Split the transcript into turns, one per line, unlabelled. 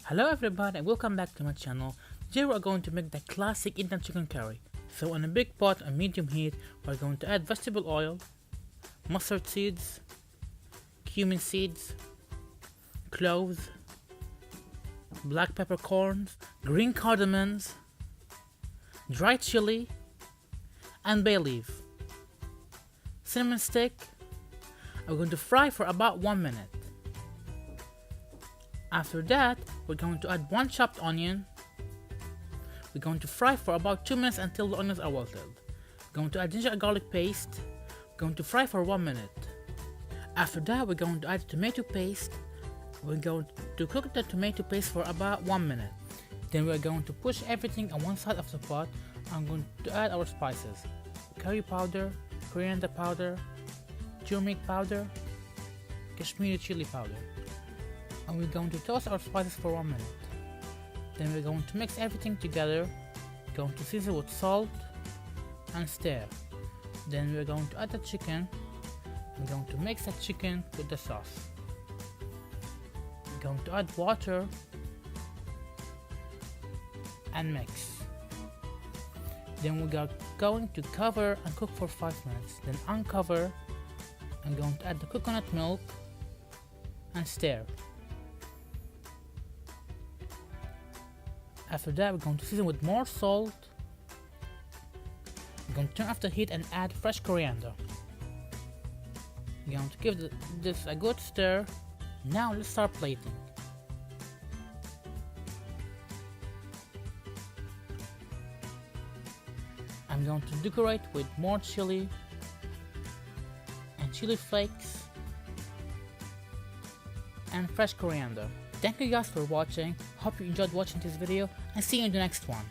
Hello everybody and welcome back to my channel. Today we are going to make the classic Indian chicken curry. So in a big pot on medium heat we are going to add vegetable oil, mustard seeds, cumin seeds, cloves, black peppercorns, green cardamoms, dried chili, and bay leaf, cinnamon stick. I'm going to fry for about 1 minute. After that, we're going to add 1 chopped onion. We're going to fry for about 2 minutes until the onions are wilted. We're going to add ginger and garlic paste. We're going to fry for 1 minute. After that, we're going to add tomato paste. We're going to cook the tomato paste for about 1 minute. Then we're going to push everything on one side of the pot. I'm going to add our spices: curry powder, coriander powder, turmeric powder, kashmiri chili powder. And we're going to toast our spices for 1 minute. Then we're going to mix everything together, going to season with salt and stir. Then we're going to add the chicken. We're going to mix the chicken with the sauce. We're going to add water and mix. Then we are going to cover and cook for 5 minutes. Then uncover. I'm going to add the coconut milk and stir. After that, we're going to season with more salt. We're going to turn off the heat and add fresh coriander. We're going to give this a good stir. Now let's start plating. I'm going to decorate with more chili and chili flakes and fresh coriander. Thank you guys for watching. Hope you enjoyed watching this video and see you in the next one.